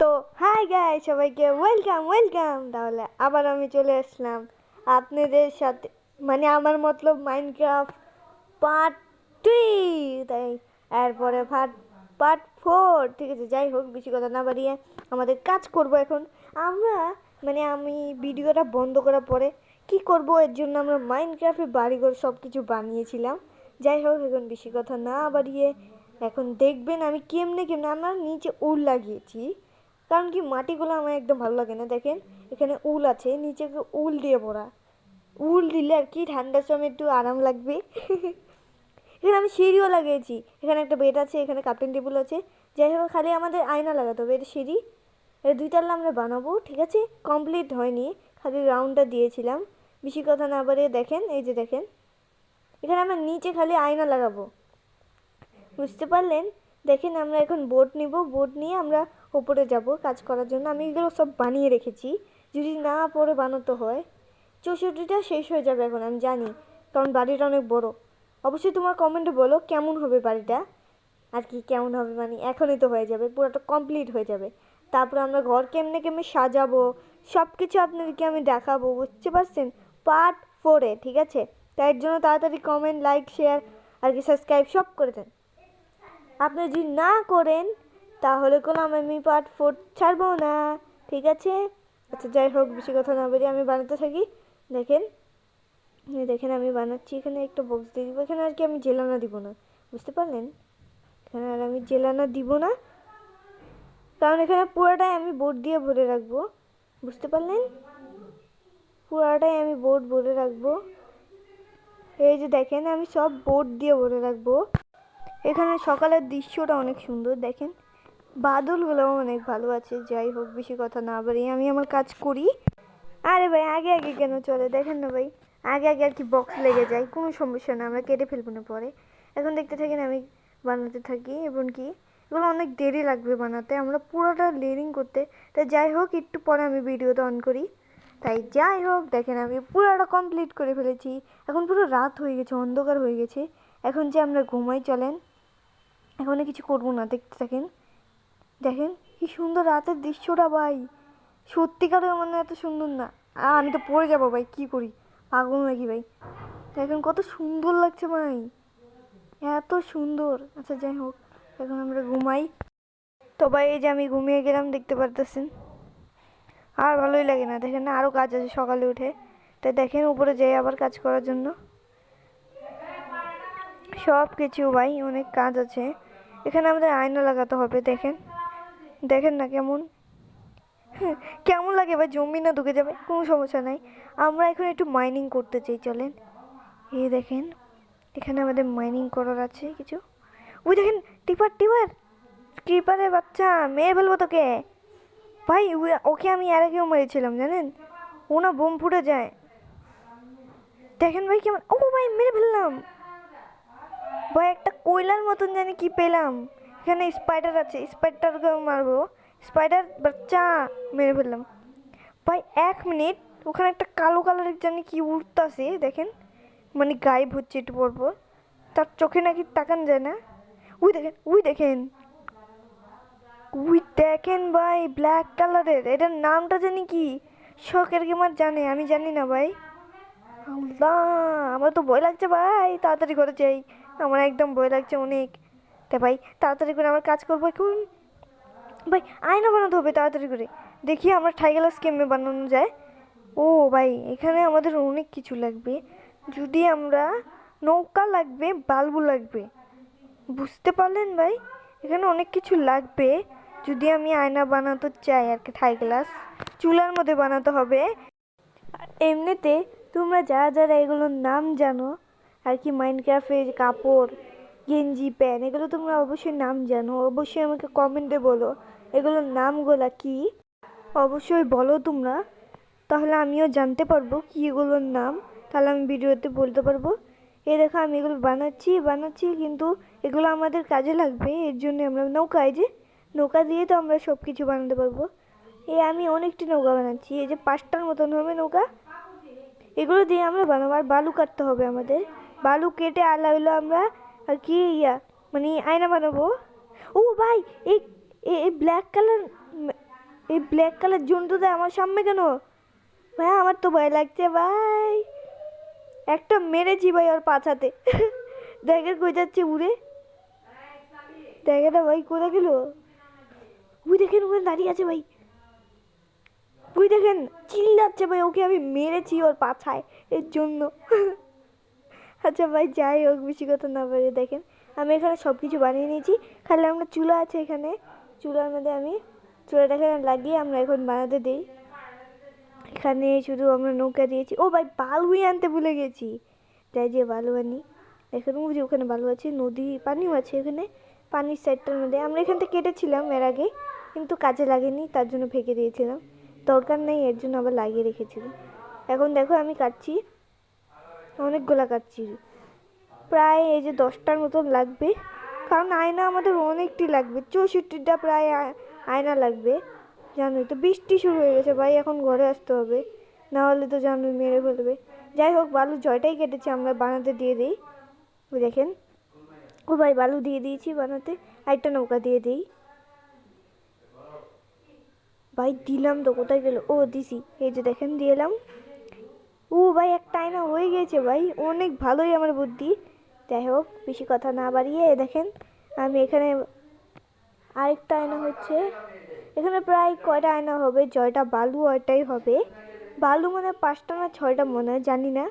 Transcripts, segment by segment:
তো hi guys, সবাইকে welcome welcome. তাহলে আবার আমি চলে আসলাম আপনাদের সাথে, মানে আমার মতলব মাইনক্রাফট পার্ট 3, তাই এরপরে পার্ট 4। ঠিক আছে, যাই হোক, বেশি কথা না বাড়িয়ে আমাদের কাজ করব এখন আমরা। মানে আমি ভিডিওটা বন্ধ করার পরে কি করব, এর জন্য আমরা মাইনক্রাফটের বাড়িঘর সব কিছু বানিয়েছিলাম। যাই হোক, এখন বেশি কথা না বাড়িয়ে এখন দেখবেন আমি কেমনে কেমনে আমরা নিচে উল লাগিয়েছি। কারণ কি, মাটিগুলো আমার একদম ভালো লাগে না। দেখেন এখানে উল আছে, নিচে উল দিয়ে ভরা। উল দিলে আর কি ঠান্ডার সময় একটু আরাম লাগবে। এখানে আমি সিঁড়িও লাগিয়েছি, এখানে একটা বেড আছে, এখানে কার্পেন টেবিল আছে। যাই হোক, খালি আমাদের আয়না লাগাতে হবে। এটা সিঁড়ি, এই দুইতলা আমরা বানাবো। ঠিক আছে, কমপ্লিট হয়নি, খালি রাউন্ডটা দিয়েছিলাম। বেশি কথা না বাড়িয়ে দেখেন, এই যে দেখেন, এখানে আমরা নিচে খালি আয়না লাগাবো, বুঝতে পারলেন? দেখেন আমরা এখন বোট নিব, বোট নিয়ে আমরা ওপরে যাব কাজ করার জন্য। আমি এগুলো সব বানিয়ে রেখেছি, যদি না পরে বানাতে হয়। 64টা শেষ হয়ে যাবে এখন, আমি জানি, কারণ বাড়িটা অনেক বড়। অবশ্যই তোমার কমেন্টে বলো কেমন হবে বাড়িটা, আর কি কেমন হবে, মানে এখনই তো হয়ে যাবে, পুরোটা কমপ্লিট হয়ে যাবে। তারপরে আমরা ঘর কেমনে কেমনে সাজাবো সব কিছু আপনাদেরকে আমি দেখাবো, বুঝতে পারছেন? পার্ট 4-এ, ঠিক আছে? তাই জন্য তাড়াতাড়ি কমেন্ট, লাইক, শেয়ার আর কি সাবস্ক্রাইব সব করে দেন। আপনি যদি না করেন তাহলে কোনো আমি পার্ট 4 ছাড়বো না, ঠিক আছে? আচ্ছা, যাই হোক, বেশি কথা না বলি আমি বানাতে থাকি। দেখেন, দেখেন আমি বানাচ্ছি। এখানে একটা বক্স দিয়ে দিব, এখানে আর কি আমি জেলানা দিব না, বুঝতে পারলেন? এখানে আর আমি জেলানা দিব না, কারণ এখানে পুরোটাই আমি বোর্ড দিয়ে ভরে রাখবো, বুঝতে পারলেন? পুরোটাই আমি বোর্ড ভরে রাখবো। এই যে দেখেন, আমি সব বোর্ড দিয়ে ভরে রাখবো। এখানে সকালের দৃশ্যটা অনেক সুন্দর, দেখেন বাদলগুলোও অনেক ভালো আছে। যাই হোক, বেশি কথা না বাড়িয়ে আমি আমার কাজ করি। আরে ভাই, আগে আগে কেন চলে, দেখেন না ভাই, আগে আগে আর কি বক্স লেগে যায়, কোনো সমস্যা না, আমরা কেটে ফেলবো না পরে। এখন দেখতে থাকেন, আমি বানাতে থাকি। এবং কি এগুলো অনেক দেরি লাগবে বানাতে, আমরা পুরোটা লেয়ারিং করতে। তাই যাই হোক, একটু পরে আমি ভিডিওটা অন করি। তাই যাই হোক, দেখেন আমি পুরোটা কমপ্লিট করে ফেলেছি। এখন পুরো রাত হয়ে গেছে, অন্ধকার হয়ে গেছে। এখন যে আমরা ঘুমাই, চলেন। এখন কিছু করবো না, দেখতে থাকেন। দেখেন কি সুন্দর রাতের দৃশ্যটা ভাই, সত্যিকারের মানে এত সুন্দর না। আমি তো পড়ে যাবো ভাই, কি করি, পাগল নাকি ভাই? দেখেন কত সুন্দর লাগছে ভাই, এত সুন্দর। আচ্ছা যাই হোক, এখন আমরা ঘুমাই। তো ভাই, এই যে আমি ঘুমিয়ে গেলাম, দেখতে পারতেছেন। আর ভালোই লাগে না, দেখেন না, আরও কাজ আছে সকালে উঠে। তাই দেখেন উপরে যাই আবার কাজ করার জন্য। সব কিছু ভাই অনেক কাজ আছে। এখানে আমাদের আয়না লাগাতে হবে, দেখেন, দেখেন না কেমন, কেমন লাগে ভাই? জমি না ঢুকে যাবে, কোনো সমস্যা নাই। আমরা এখন একটু মাইনিং করতে চাই, চলেন। এই দেখেন, এখানে আমাদের মাইনিং করার আছে কিছু। ওই দেখেন, টিপার টিপার, ক্রিপারের বাচ্চা, মেরে ফেলবো তোকে ভাই। ওকে আমি এর আগেও মেরেছিলাম, জানেন? ও না বোম ফুটে যায়। দেখেন ভাই কেমন, ও ভাই মেরে ফেললাম ভাই। একটা কয়লার মতন জানি কি পেলাম। এখানে স্পাইডার আছে, স্পাইডারকে মারবো। স্পাইডার বাচ্চা, মেরে ফেললাম ভাই। 1 মিনিট, ওখানে একটা কালো কালারের জানি কি উঠতেছে, দেখেন, মানে গায়েব হচ্ছে একটু পরপর। তার চোখে নাকি তাকান যায় না। উই দেখেন, উই দেখেন, উই দেখেন ভাই, ব্ল্যাক কালারের। এটার নামটা জানি কি, শখের গেমার জানে, আমি জানি না ভাই। আল্লাহ, আমার তো ভয় লাগছে ভাই, তাড়াতাড়ি করে যাই, আমার একদম ভয় লাগছে অনেক। তা ভাই তাড়াতাড়ি করে আমার কাজ করবো এখন। ভাই আয়না বানাতে হবে তাড়াতাড়ি করে, দেখি আমরা টাইগার কেমনে বানানো যায়। ও ভাই, এখানে আমাদের অনেক কিছু লাগবে। যদি আমরা নৌকা লাগবে, বালু লাগবে, বুঝতে পারলেন ভাই? এখানে অনেক কিছু লাগবে যদি আমি আয়না বানাতে চাই আর কি। থাই গ্লাস চুলার মধ্যে বানাতে হবে। এমনিতে তোমরা যারা যারা এগুলোর নাম জানো আর কি, মাইনক্রাফটের কাপড়, গেঞ্জি, প্যান্ট, এগুলো তোমরা অবশ্যই নাম জানো, অবশ্যই আমাকে কমেন্টে বলো এগুলোর নামগুলা কি। অবশ্যই বলো তোমরা, তাহলে আমিও জানতে পারবো কি এগুলোর নাম, তাহলে আমি ভিডিওতে বলতে পারবো। এই দেখো, আমি এগুলো বানাচ্ছি বানাচ্ছি, কিন্তু এগুলো আমাদের কাজে লাগবে। এর জন্য আমরা নৌকা, এই যে নৌকা দিয়ে তো আমরা সব কিছু বানাতে পারবো। এই আমি অনেকটি নৌকা বানাচ্ছি, এই যে 5টার মতন হবে নৌকা। এগুলো দিয়ে আমরা বানাবো। আর বালু কাটতে হবে আমাদের, বালু কেটে আলা হইলো আমরা আর কি মানে আয়না বানাবো। ও ভাই, এই এই ব্ল্যাক কালার এই ব্ল্যাক কালার জন্তুটা আমার সামনে কেন? ভাই আমার তো ভয় লাগছে ভাই। একটা মেরেছি ভাই ওর পাছাতে। দেখেন কই যাচ্ছে উড়ে। দেখে না ভাই কোথায় গেল? ওই দেখেন ওখানে দাঁড়িয়ে আছে ভাই। ওই দেখেন চিল্লাচ্ছে ভাই, ওকে আমি মেরেছি ওর পাছায় এর জন্য। আচ্ছা ভাই যাই হোক, বেশি কথা না বলে দেখেন আমি এখানে সব কিছু বানিয়ে নিয়েছি। খালি আমরা চুলা আছে এখানে, চুলার মধ্যে আমি চুলাটাকে লাগিয়ে আমরা এখন বানাতে দিই। এখানে শুধু আমরা নৌকা দিয়েছি। ও ভাই বালুই আনতে ভুলে গেছি। যাই যে বালু আনি। দেখেন বুঝি ওখানে বালু আছে, নদী পানিও আছে এখানে। পানির সাইডটার মধ্যে আমরা এখান থেকে কেটেছিলাম এর আগে, কিন্তু কাজে লাগেনি, তার জন্য ফেঁকে দিয়েছিলাম। দরকার নেই এর জন্য আবার লাগিয়ে রেখেছিলাম। এখন দেখো আমি কাটছি, অনেকগুলা কাটছি, প্রায় এই যে 10টার মতন লাগবে। কারণ আয়না আমাদের অনেকটি লাগবে, 64টা প্রায় আয়না লাগবে। জানোই তো বৃষ্টি শুরু হয়ে গেছে ভাই, এখন ঘরে আসতে হবে, না হলে তো জানোই মেরে ফেলবে। যাই হোক বালু জয়টাই কেটেছে, আমরা বানাতে দিয়ে দিই। ওই দেখেন ও ভাই বালু দিয়ে দিয়েছি বানাতে, আরেকটা নৌকা দিয়ে দিই। ভাই দিলাম তো, কোথায় গেল? ও দিছি, এই যে দেখেন দিয়ে এলাম। ও ভাই একটা আয়না হয়ে গেছে ভাই, অনেক ভালোই আমার বুদ্ধি। যাই হোক বেশি কথা না বাড়িয়ে দেখেন আমি এখানে আরেকটা আয়না হচ্ছে। এখানে প্রায় কয়টা আয়না হবে? জয়টা বালু ওইটাই হবে। বালু মানে 5টা না 6টা মনে হয়, জানি না,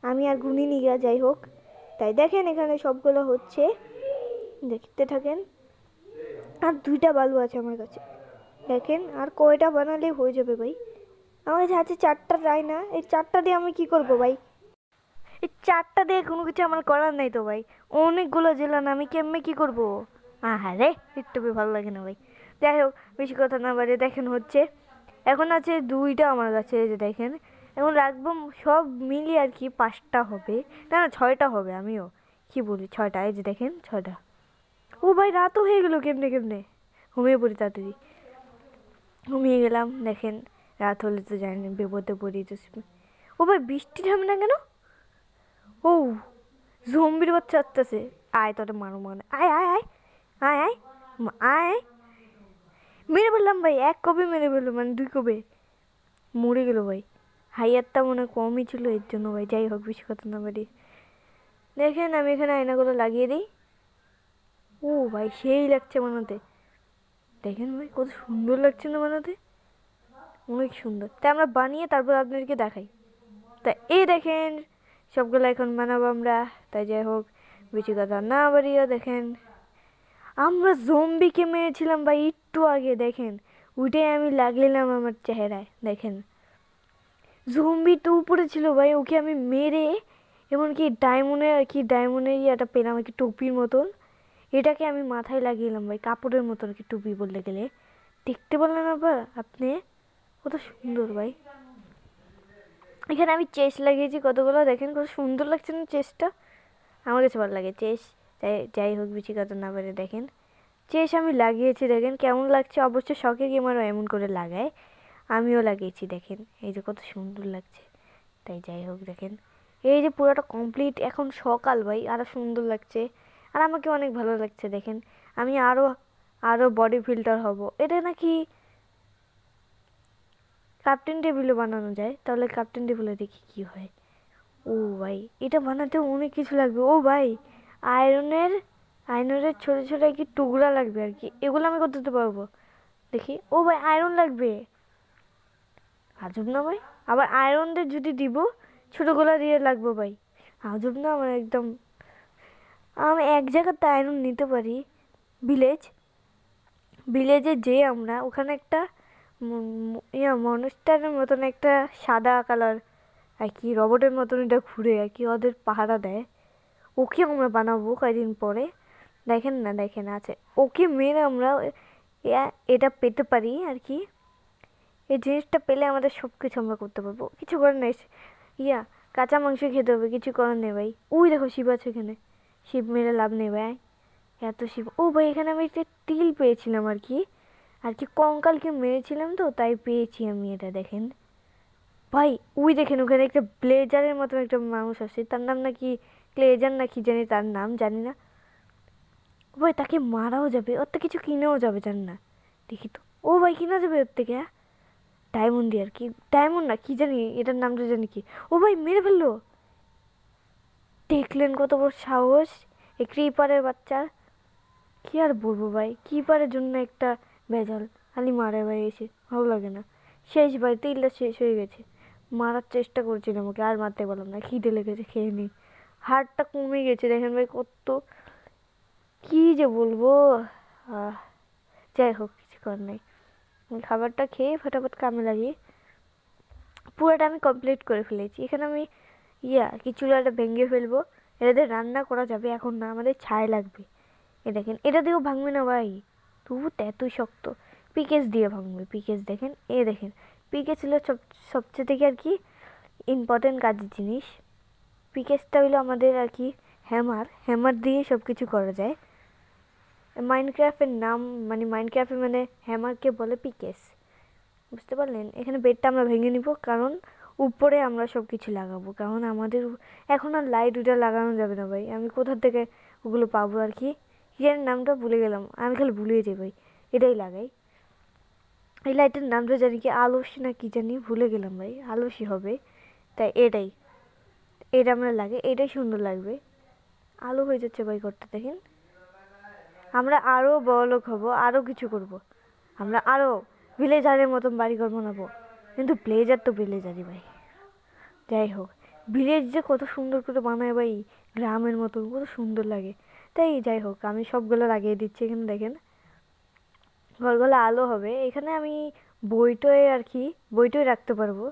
আমি আর গুনিনি গা। যাই হোক তাই দেখেন এখানে সবগুলো হচ্ছে, দেখতে থাকেন। আর 2টা বালু আছে আমার কাছে, দেখেন আর কয়টা বানালে হয়ে যাবে ভাই। আমার কাছে আছে 4টা আয়না, এই 4টা দিয়ে আমি কি করব ভাই? এই 4টা দিয়ে কোনো কিছু আমার করার নাই তো ভাই, অনেকগুলো জেলান আমি কেমনে কি করব? হ্যাঁ রে, একটু ভালো লাগে না ভাই। যাই হোক বেশি কথা না বাড়িয়ে দেখেন হচ্ছে। এখন আছে 2টা আমার কাছে, এই যে দেখেন এখন রাখবো সব মিলিয়ে আর কি 5টা হবে, না না 6টা হবে, আমিও কি বলি 6টা। এই যে দেখেন 6টা। ও ভাই রাতও হয়ে গেল কেমনে কেমনে। ঘুমিয়ে পড়ি তাড়াতাড়ি, ঘুমিয়ে গেলাম। দেখেন রাত হলে তো জানি বিপদে পড়ি তো। ও ভাই বৃষ্টি থামে না কেন? ও জম্বির বাচ্চা আসতেছে। আয় তোরে মারো মানে, আয় আয় আয় আয় আয় আয়। মেরে ফেললাম ভাই, এক কবে মেরে ফেললো, মানে 2 কবে মরে গেল ভাই। হাইয়ারটা মনে কমই ছিল এর জন্য ভাই। যাই হোক বেশি কথা না বাড়ি দেখেন আমি এখানে আয়নাগুলো লাগিয়ে দিই। ও ভাই সেই লাগছে বানাতে, দেখেন ভাই কত সুন্দর লাগছে না বানাতে, অনেক সুন্দর। তাই আমরা বানিয়ে তারপর আপনাদেরকে দেখাই। তা এই দেখেন সবগুলো এখন বানাবো আমরা। তাই যাই হোক বেশি কথা না বাড়িয়ে দেখেন আমরা জম্বিকে মেরেছিলাম ভাই একটু আগে, দেখেন ওইটাই আমি লাগলাম আমার চেহারায়। দেখেন জম্বি তো উপরে ছিল ভাই, ওকে আমি মেরে এমনকি ডায়মন্ডের আর কি, ডায়মন্ডের একটা পেলাম আর কি টুপির মতন, এটাকে আমি মাথায় লাগিয়েলাম ভাই, কাপড়ের মতন আর কি টুপি বলতে গেলে। দেখতে বললেন আবার আপনি, কত সুন্দর ভাই। এখানে আমি চেস্ট লাগিয়েছি কতগুলো, দেখেন কত সুন্দর লাগছে না চেস্টটা, আমার কাছে ভালো লাগে চেস্ট। যাই হোক বেশি কথা না পারে দেখেন চেস্ট আমি লাগিয়েছি, দেখেন কেমন লাগছে। অবশ্য শখের গেমারও এমন করে লাগায়, আমিও লাগিয়েছি দেখেন, এই যে কত সুন্দর লাগছে। তাই যাই হোক দেখেন এই যে পুরোটা কমপ্লিট, এখন সকাল ভাই আরও সুন্দর লাগছে, আর আমাকে অনেক ভালো লাগছে। দেখেন আমি আরও আরও বডি ফিল্টার হব। এটা নাকি ক্যাপ্টেন টেবিলও বানানো যায়, তাহলে ক্যাপ্টেন টেবিলে দেখি কি হয়। ও ভাই এটা বানাতে অনেক কিছু লাগবে। ও ভাই আয়রনের আয়রনের ছোটো ছোটো কি টুকরা লাগবে আর কি, এগুলো আমি করতে পারবো দেখি। ও ভাই আয়রন লাগবে, আজব না ভাই। আবার আয়রনদের যদি দিব ছোটোগুলো দিয়ে লাগবে ভাই, আজব না আমার একদম। আমি এক জায়গাতে আয়রন নিতে পারি, ভিলেজে যে আমরা ওখানে একটা মনস্টারের মতন একটা সাদা কালার আর কি রবটের মতন এটা ঘুরে আর কি, ওদের পাহারা দেয়, ওকে আমরা বানাবো কয়েকদিন পরে। দেখেন না দেখেন আছে, ওকে মেরে আমরা এটা পেতে পারি আর কি। এই জিনিসটা পেলে আমাদের সব কিছু আমরা করতে পারবো, কিছু করার নেই। কাঁচা মাংস খেতে হবে, কিছু করার নেই ভাই। ওই দেখো শিব আছে এখানে, শিব মেরে লাভ নেই ভাই, এত শিব। ও ভাই এখানে আমি একটা তিল পেয়েছিলাম আর কি, কঙ্কালকে মেরেছিলাম তো তাই পেয়েছি আমি এটা। দেখেন ভাই ওই দেখেন ওখানে একটা ব্লেজারের মতো একটা মানুষ আছে, তার নাম নাকি ক্লেজার না কি জানি, তার নাম জানি না ভাই। তাকে মারাও যাবে, ওর তো কিছু কিনেও যাবে, জান না, দেখি তো। ও ভাই কিনা যাবে ওর থেকে? ডায়মন্ড দিয়ে আর কি, ডায়মন্ড না কি জানি, এটার নামটা জানি কি। ও ভাই মেরে ফেললো, দেখলেন কত বড় সাহস এই ক্রিপারের বাচ্চার। কি আর বলবো ভাই, কিপারের জন্য একটা ভেজাল, খালি মারে ভাই এসে, ভালো লাগে না। শেষ ভাই, তিলটা শেষ হয়ে গেছে। মারার চেষ্টা করছিলাম ওকে, আর মারতে পারলাম না, খিদে লেগেছে, খেয়ে নিই। হাড়টা কমে গেছে দেখেন ভাই কত, কি যে বলবো। আহ, যাই হোক কিছু করার নেই, খাবারটা খেয়ে ফটাফট কামে লাগি। পুরোটা আমি কমপ্লিট করে ফেলেছি। এখানে আমি আর কি চুলাটা ভেঙে ফেলবো, এটা দিয়ে রান্না করা যাবে, এখন না আমাদের ছাই লাগবে। এ দেখেন, এটা দিয়েও ভাঙবে না ভাই, তবু তো এতই শক্ত। পিকেস দিয়ে ভাঙবে, পিকেস দেখেন, এ দেখেন, পিকেস হলো সবচেয়ে থেকে আর কি ইম্পর্টেন্ট কাজের জিনিস। পিকেসটা হলো আমাদের আর কি হ্যামার, হ্যামার দিয়ে সব কিছু করা যায়। মাইনক্রাফটের নাম, মানে মাইনক্রাফটে মানে হ্যামারকে বলে পিকেস, বুঝতে পারলেন? এখানে বেডটা আমরা ভেঙে নিব, কারণ উপরে আমরা সব কিছু লাগাবো, কারণ আমাদের এখন আর লাইট ওইটা লাগানো যাবে না ভাই। আমি কোথা থেকে ওগুলো পাবো আর কি, এর নামটা ভুলে গেলাম, আমি খালি ভুলে যাই ভাই। এটাই লাগাই, এই লাইটের নামটা জানি কি, আলসি না কি জানি, ভুলে গেলাম ভাই, আলসি হবে। তাই এটাই, এটা আমরা লাগে, এটাই সুন্দর লাগবে। আলো হয়ে যাচ্ছে ভাই ঘরটা দেখেন। আমরা আরও বড়লোক হব, আরও কিছু করব, আমরা আরও ভিলেজারের মতন বাড়িঘর বানাবো। কিন্তু ব্লেজার তো ব্লেজারই ভাই। যাই হোক, ভিলেজ যে কত সুন্দর করে বানায় ভাই, গ্রামের মতন কত সুন্দর লাগে। তাই যাই হোক, আমি সবগুলো লাগিয়ে দিচ্ছি। এখানে দেখেন ঘরগুলো আলো হবে। এখানে আমি বইটই আর কি, বইটই রাখতে পারবো,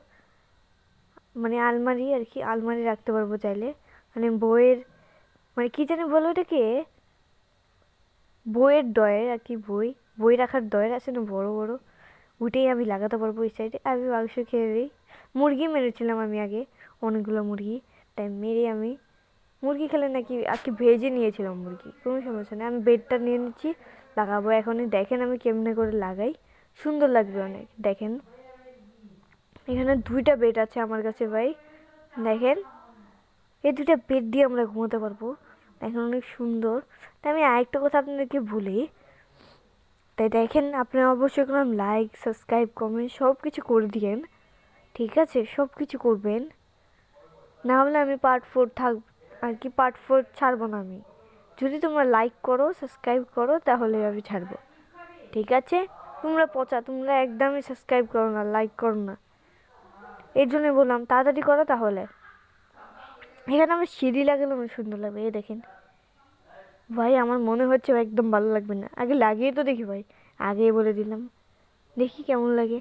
মানে আলমারি আর কি, আলমারি রাখতে পারবো চাইলে। মানে বইয়ের, মানে কি জানি বলো এটাকে, বইয়ের ডয়ের আর কি, বই বই রাখার ডয়ের আছে না বড় বড়, ওইটাই আমি লাগাতে পারবো এই সাইডে। আমি মাংস খেয়ে দিই, মুরগি মেরেছিলাম আমি আগে, অনেকগুলো মুরগি, তাই মেরে আমি, মুরগি খেলে নাকি আর কি ভেজে নিয়েছিলাম মুরগি, কোনো সমস্যা নেই। আমি বেডটা নিয়ে নিচ্ছি, লাগাবো এখনই। দেখেন আমি কেমনে করে লাগাই, সুন্দর লাগবে অনেক। দেখেন এখানে দুইটা বেড আছে আমার কাছে ভাই, দেখেন এই দুইটা বেড দিয়ে আমরা ঘুমোতে পারবো, দেখেন অনেক সুন্দর। তাই আমি আরেকটা কথা আপনাদেরকে বলি, তাই দেখেন আপনারা অবশ্যই কোনো লাইক সাবস্ক্রাইব কমেন্ট সব কিছু করে দিয়েন, ঠিক আছে? সব কিছু করবেন, না হলে আমি পার্ট 4 থাক আর কি, পার্ট 4 ছাড়বো না আমি। যদি তোমরা লাইক করো সাবস্ক্রাইব করো তাহলে আমি ছাড়বো, ঠিক আছে? তোমরা পচা, তোমরা একদমই সাবস্ক্রাইব করো না, লাইক করো না, এর জন্যই বললাম তাড়াতাড়ি করো তাহলে। এখানে আমার সিঁড়ি লাগালে অনেক সুন্দর লাগবে, এই দেখেন ভাই। আমার মনে হচ্ছে একদম ভালো লাগবে না, আগে লাগিয়ে তো দেখি ভাই, আগেই বলে দিলাম, দেখি কেমন লাগে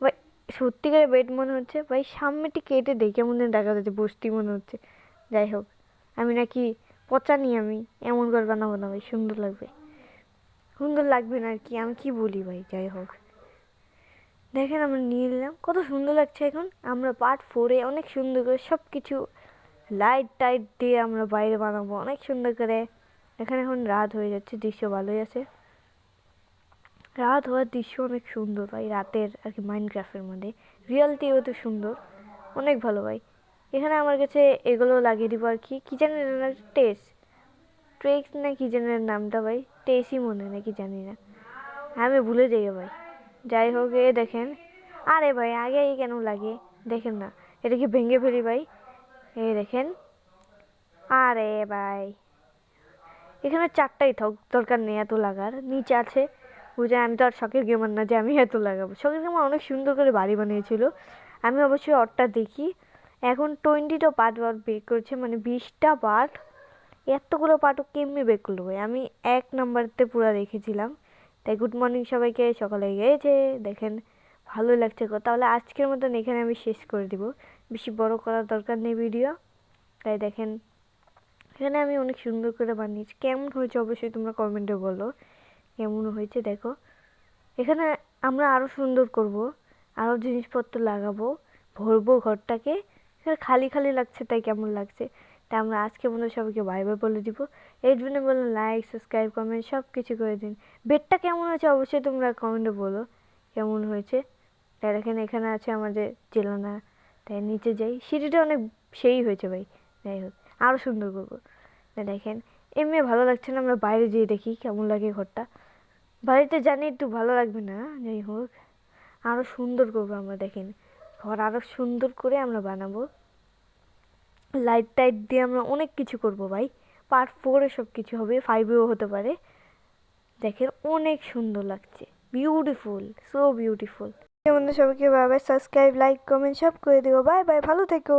ভাই। সত্যিকারের বেড মনে হচ্ছে ভাই, সামনেটি কেটে দেখে কেমন যেন দেখা যাচ্ছে, বসতি মনে হচ্ছে। যাই হোক, আমি নাকি পচা নি, আমি এমন করে বানাবো না ভাই, সুন্দর লাগবে। সুন্দর লাগবে না আর কি, আমি কি বলি ভাই। যাই হোক, দেখেন আমরা নিয়ে নিলাম, কত সুন্দর লাগছে। এখন আমরা পার্ট 4-এ অনেক সুন্দর করে সব কিছু লাইট টাইট দিয়ে আমরা বাইরে বানাবো অনেক সুন্দর করে। এখানে এখন রাত হয়ে যাচ্ছে, দৃশ্য ভালোই আছে, রাত হওয়ার দৃশ্য অনেক সুন্দর ভাই, রাতের আর কি মাইনক্রাফটের মধ্যে রিয়েলিটিও তো সুন্দর, অনেক ভালো ভাই। এখানে আমার কাছে এগুলো লাগিয়ে দিব আর কি, কি জানি টেস ট্রেক্স না কি জানি নামটা ভাই, টেসই মনে নাকি জানি না, আমি ভুলে যাই ভাই। যাই হোক, এ দেখেন, আরে ভাই আগে কেন লাগে, দেখেন না এটাকে ভেঙে ফেলি ভাই, এই দেখেন। আরে ভাই এখানে 4টাই থাক, দরকার নেই এত লাগার, নিচে আছে বুঝে। আমি তো আর শখের গেমার না যে আমি এত লাগাবো। শখের গেমার অনেক সুন্দর করে বাড়ি বানিয়েছিল, আমি অবশ্যই ওরটা দেখি। এখন 20টা পার্ট বের করেছে, মানে 20টা পার্ট, এতগুলো পার্টও কেমনি বের করলো ভাই। আমি 1 নম্বরতে পুরো রেখেছিলাম। তাই গুড মর্নিং সবাইকে, সকালে গিয়েছে দেখেন, ভালো লাগছে। তাহলে আজকের মতন এখানে আমি শেষ করে দিব, বেশি বড় করার দরকার নেই ভিডিও। তাই দেখেন এখানে আমি অনেক সুন্দর করে বানিয়েছি, কেমন হয়েছে অবশ্যই তোমরা কমেন্টে বলো কেমন হয়েছে। দেখো এখানে আমরা আরও সুন্দর করব, আরও জিনিসপত্র লাগাবো, ভরবো ঘরটাকে। এখানে খালি খালি লাগছে, তাই কেমন লাগছে। তাই আমরা আজকে মধ্যে সবাইকে বাই বাই বলে দিব। এই জন্য বললাম লাইক সাবস্ক্রাইব কমেন্ট সব কিছু করে দিন। বেডটা কেমন হয়েছে অবশ্যই তোমরা কমেন্টে বলো কেমন হয়েছে। তাই দেখেন এখানে আছে আমাদের জেলানা। তাই নিচে যাই, সিঁড়িটা অনেক সেই হয়েছে ভাই। যাই হোক, আরও সুন্দর করবো। তাই দেখেন এমনি ভালো লাগছে না, আমরা বাইরে যেয়ে দেখি কেমন লাগে ঘরটা। বাড়িতে জানি একটু ভালো লাগবে না, যাই হোক আরো সুন্দর করবো আমরা, দেখেন ঘর আরো সুন্দর করে আমরা বানাবো, লাইট টাইট দিয়ে আমরা অনেক কিছু করব ভাই। পার্ট 4-এ সব কিছু হবে, 5-এও হতে পারে। দেখেন অনেক সুন্দর লাগছে, বিউটিফুল, সো বিউটিফুল। বন্ধু সবাইকে bye bye, subscribe like comment সব করে দিও, বাই বাই, ভালো থেকো।